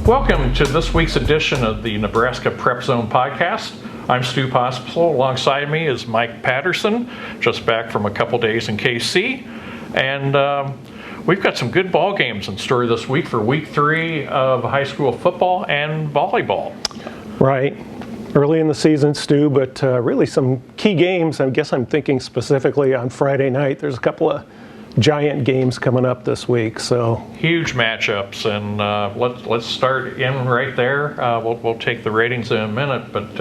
Welcome to this week's edition of the Nebraska Prep Zone podcast. I'm Stu Pospisil. Alongside me is Mike Patterson, just back from a couple days in KC. And we've got some good ball games in store this week for week 3 of high school football and volleyball. Right. Early in the season, Stu, but really some key games. I guess I'm thinking specifically on Friday night. There's a couple of giant games coming up this week, so huge matchups, and let's start in right there. We'll take the ratings in a minute, but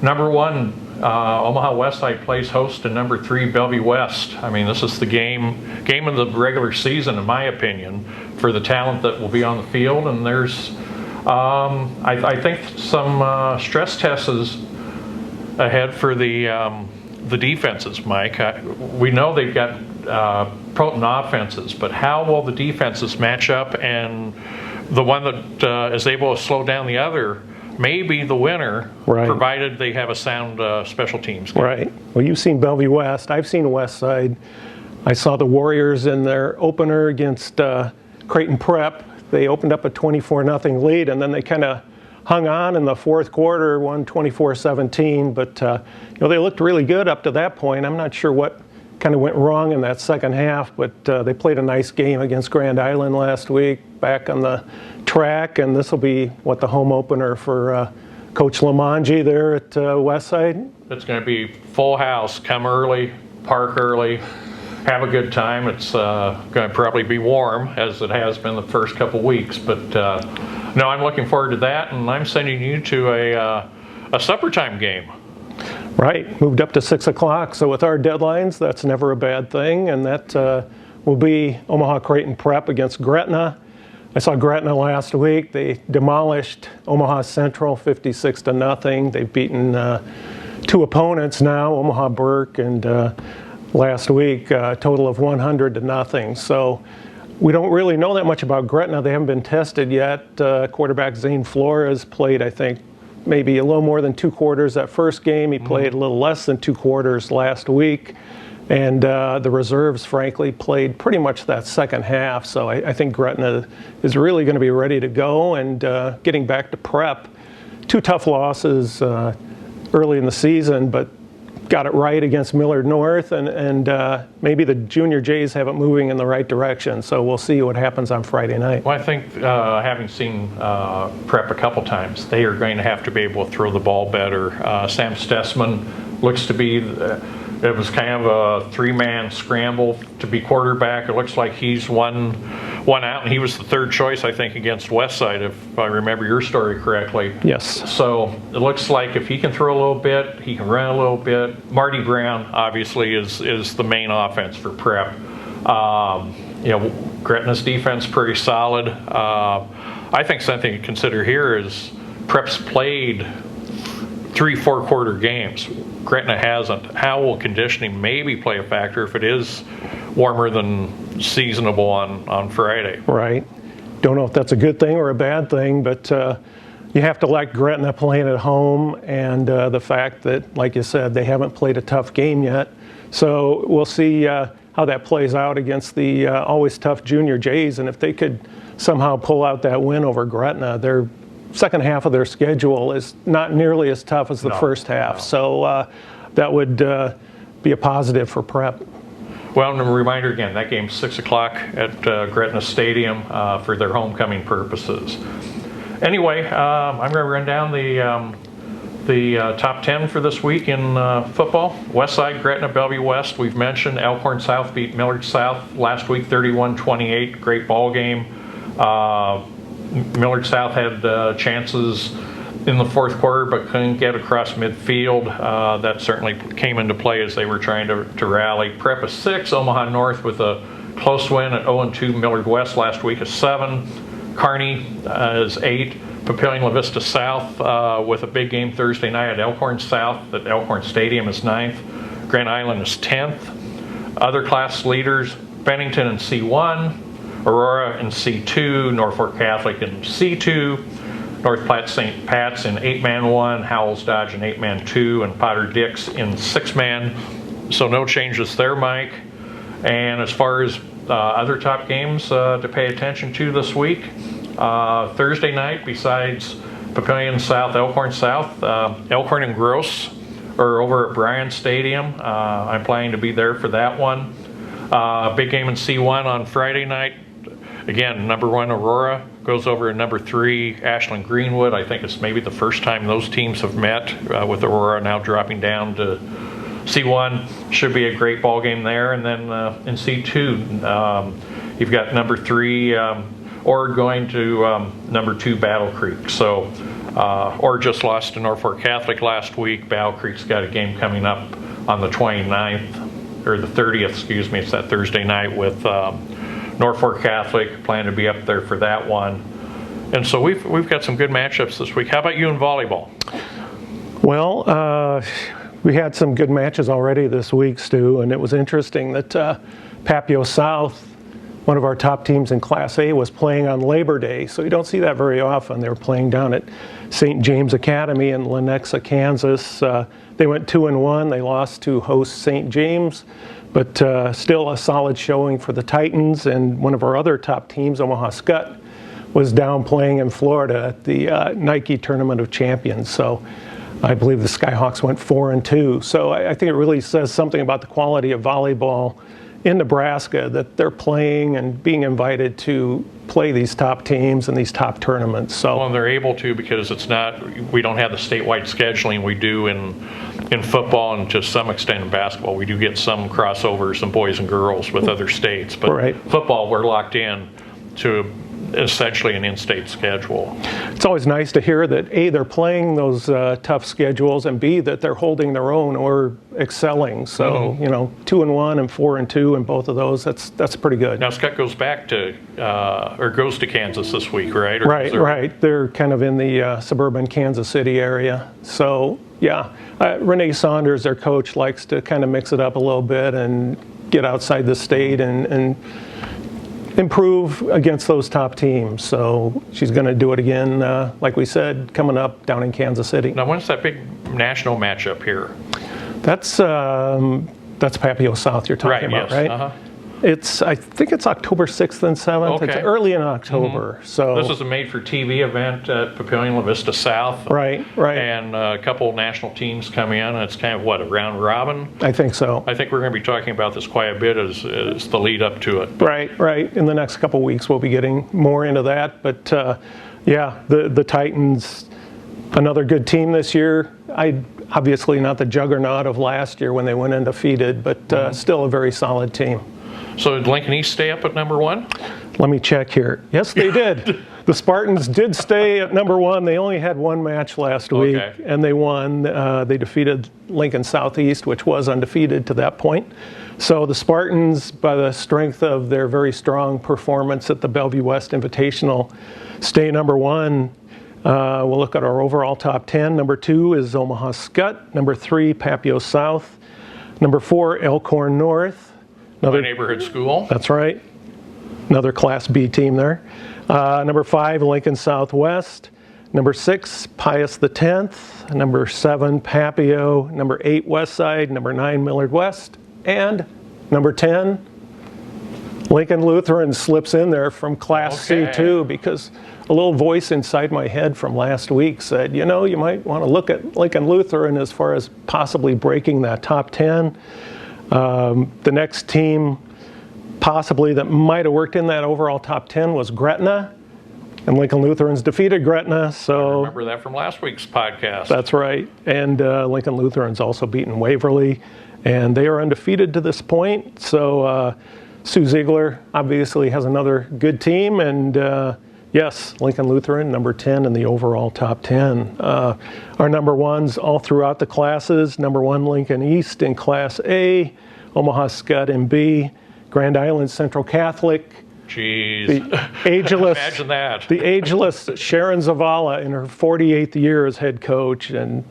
number 1, Omaha Westside plays host to number 3 Bellevue West. I mean, this is the game of the regular season, in my opinion, for the talent that will be on the field. And there's, I think, some stress tests ahead for the defenses, Mike. We know they've got potent offenses, but how will the defenses match up? And the one that is able to slow down the other may be the winner, right, provided they have a sound special teams game. Right. Well, you've seen Bellevue West. I've seen Westside. I saw the Warriors in their opener against Creighton Prep. They opened up a 24-0 lead, and then they kind of hung on in the fourth quarter, won 24-17. But they looked really good up to that point. I'm not sure what kind of went wrong in that second half, but they played a nice game against Grand Island last week, back on the track, and this will be the home opener for Coach Lamanji there at Westside. It's going to be full house. Come early, park early, have a good time. It's going to probably be warm, as it has been the first couple weeks, but no, I'm looking forward to that, and I'm sending you to a supper time game. Right, moved up to 6 o'clock. So with our deadlines, that's never a bad thing. And that will be Omaha Creighton Prep against Gretna. I saw Gretna last week. They demolished Omaha Central 56-0. They've beaten 2 opponents now, Omaha Burke, and last week a total of 100-0. So we don't really know that much about Gretna. They haven't been tested yet. Quarterback Zane Flores played, I think, maybe a little more than 2 quarters that first game. He played a little less than 2 quarters last week. And the reserves, frankly, played pretty much that second half. So I think Gretna is really going to be ready to go. And getting back to prep, 2 tough losses early in the season, but got it right against Millard North, and maybe the Junior Jays have it moving in the right direction. So we'll see what happens on Friday night. Well, I think having seen Prep a couple times, they are going to have to be able to throw the ball better. Sam Stessman looks to be, it was kind of a 3-man scramble to be quarterback. It looks like he's one out, and he was the 3rd choice, I think, against Westside, if I remember your story correctly. Yes. So it looks like if he can throw a little bit, he can run a little bit. Marty Brown, obviously, is the main offense for Prep. Gretna's defense pretty solid. I think something to consider here is Prep's played 3 4-quarter games. Gretna hasn't. How will conditioning maybe play a factor if it is warmer than seasonable on Friday? Right. Don't know if that's a good thing or a bad thing, but you have to like Gretna playing at home, and the fact that, like you said, they haven't played a tough game yet. So we'll see how that plays out against the always tough Junior Jays, and if they could somehow pull out that win over Gretna, their second half of their schedule is not nearly as tough as the first half. No. So that would be a positive for Prep. Well, and a reminder again, that game's 6 o'clock at Gretna Stadium for their homecoming purposes. Anyway, I'm going to run down the top 10 for this week in football. Westside, Gretna, Bellevue West. We've mentioned Elkhorn South beat Millard South last week, 31-28. Great ball game. Millard South had chances in the fourth quarter, but couldn't get across midfield. That certainly came into play as they were trying to rally. Prep is 6. Omaha North with a close win at 0-2. Millard West last week is 7. Kearney is 8. Papillion La Vista South with a big game Thursday night at Elkhorn South at Elkhorn Stadium is 9th. Grand Island is 10th. Other class leaders, Bennington in C1. Aurora in C2, Norfolk Catholic in C2, North Platte St. Pat's in 8-man 1, Howells Dodge in 8-man 2, and Potter Dix in 6-man. So no changes there, Mike. And as far as other top games to pay attention to this week, Thursday night, besides Papillion South, Elkhorn South, Elkhorn and Gross are over at Bryan Stadium. I'm planning to be there for that one. Big game in C1 on Friday night. Again, number 1 Aurora goes over to number 3 Ashland Greenwood. I think it's maybe the first time those teams have met, with Aurora now dropping down to C1. Should be a great ball game there. And then in C2, you've got number 3 Ord going to number 2 Battle Creek. So Ord just lost to Norfolk Catholic last week. Battle Creek's got a game coming up on the 29th, or the 30th, excuse me. It's that Thursday night with Norfolk Catholic. Plan to be up there for that one. And so we've got some good matchups this week. How about you in volleyball? Well, we had some good matches already this week, Stu, and it was interesting that Papio South, one of our top teams in Class A, was playing on Labor Day, so you don't see that very often. They were playing down at St. James Academy in Lenexa, Kansas. They went 2-1. They lost to host St. James, but still a solid showing for the Titans. And one of our other top teams, Omaha Skutt, was down playing in Florida at the Nike Tournament of Champions. So I believe the Skyhawks went 4-2. So I think it really says something about the quality of volleyball in Nebraska, that they're playing and being invited to play these top teams and these top tournaments. So well, and they're able to, because it's not, we don't have the statewide scheduling we do in football, and to some extent in basketball. We do get some crossovers, some boys and girls with other states, but right. Football, we're locked in to essentially an in-state schedule. It's always nice to hear that A, they're playing those tough schedules, and B, that they're holding their own or excelling. So, 2-1 and 4-2 in both of those, that's pretty good. Now Scott goes back to, or goes to Kansas this week, right? Right. They're kind of in the suburban Kansas City area. So, yeah, Renee Saunders, their coach, likes to kind of mix it up a little bit and get outside the state and improve against those top teams. So she's going to do it again, like we said, coming up down in Kansas City. Now, when's that big national matchup here? That's Papio South you're talking about, yes. right? Uh-huh. I think it's October 6th and 7th. Okay. It's early in October. Mm-hmm. So this is a made-for-TV event at Papillion La Vista South. Right. And a couple national teams come in, and it's kind of, a round robin? I think so. I think we're going to be talking about this quite a bit as the lead up to it. Right. In the next couple weeks, we'll be getting more into that. But, the Titans, another good team this year. Obviously not the juggernaut of last year when they went undefeated, but still a very solid team. So did Lincoln East stay up at number 1? Let me check here. Yes, they did. The Spartans did stay at number 1. They only had one match last week, and they won. They defeated Lincoln Southeast, which was undefeated to that point. So the Spartans, by the strength of their very strong performance at the Bellevue West Invitational, stay number 1. We'll look at our overall top 10. Number 2 is Omaha Skutt. Number 3, Papio South. Number 4, Elkhorn North. Another neighborhood school. That's right. Another Class B team there. Number 5, Lincoln Southwest. Number 6, Pius X. Number 7, Papio. Number 8, Westside. Number 9, Millard West. And number 10, Lincoln Lutheran slips in there from Class C2, because a little voice inside my head from last week said, you might want to look at Lincoln Lutheran as far as possibly breaking that top 10. The next team possibly that might have worked in that overall top 10 was Gretna, and Lincoln Lutherans defeated Gretna. So I remember that from last week's podcast. That's right. And Lincoln Lutherans also beaten Waverly, and they are undefeated to this point. So Sue Ziegler obviously has another good team, and yes, Lincoln Lutheran, number 10 in the overall top 10. Our number 1s all throughout the classes. Number 1, Lincoln East in Class A, Omaha Skutt in B, Grand Island Central Catholic. Jeez. The ageless, imagine that. The ageless Sharon Zavala in her 48th year as head coach and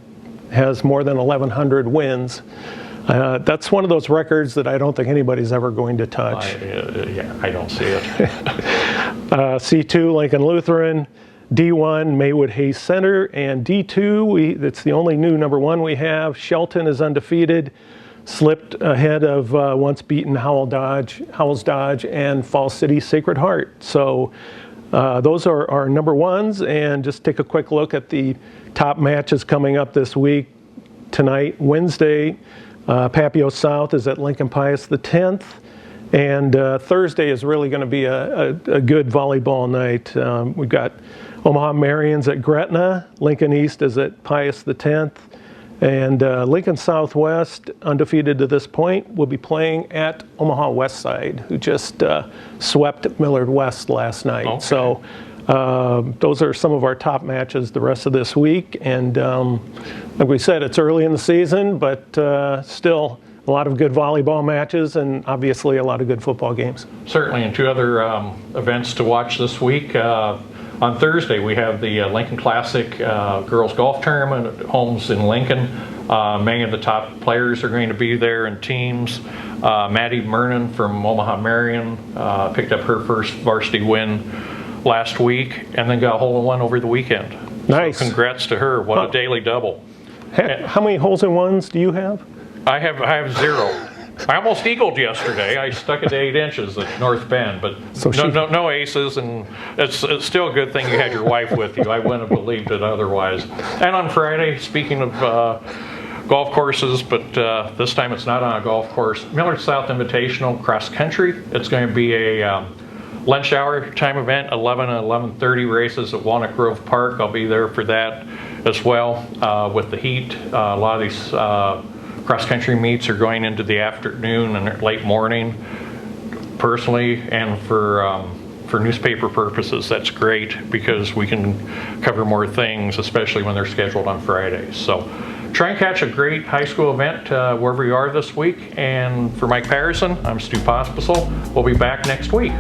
has more than 1,100 wins. That's one of those records that I don't think anybody's ever going to touch. I don't see it. C2, Lincoln Lutheran. D1, Maywood Hayes Center. And D2, it's the only new number 1 we have. Shelton is undefeated, slipped ahead of once beaten Howells Dodge and Falls City Sacred Heart. So those are our number ones, and just take a quick look at the top matches coming up this week. Tonight, Wednesday, Papio South is at Lincoln Pius X, and Thursday is really going to be a good volleyball night. We've got Omaha Marians at Gretna, Lincoln East is at Pius X, and Lincoln Southwest, undefeated to this point, will be playing at Omaha Westside, who just swept Millard West last night. Okay. So those are some of our top matches the rest of this week. And like we said, it's early in the season, but still a lot of good volleyball matches and obviously a lot of good football games. Certainly, and two other events to watch this week. On Thursday, we have the Lincoln Classic Girls Golf Tournament at Homes in Lincoln. Many of the top players are going to be there in teams. Maddie Mernon from Omaha Marian picked up her first varsity win last week and then got a hole-in-one over the weekend. Nice. So congrats to her. What a daily double. How many holes-in-ones do you have? I have 0. I almost eagled yesterday. I stuck it to 8 inches at North Bend, but So no aces, and it's still a good thing you had your wife with you. I wouldn't have believed it otherwise. And on Friday, speaking of golf courses, but this time it's not on a golf course, Millard South Invitational Cross Country. It's going to be a lunch hour time event, 11 and 11:30 races at Walnut Grove Park. I'll be there for that as well. With the heat, a lot of these cross-country meets are going into the afternoon and late morning. Personally, and for newspaper purposes, that's great because we can cover more things, especially when they're scheduled on Fridays. So try and catch a great high school event wherever you are this week. And for Mike Patterson, I'm Stu Pospisil. We'll be back next week.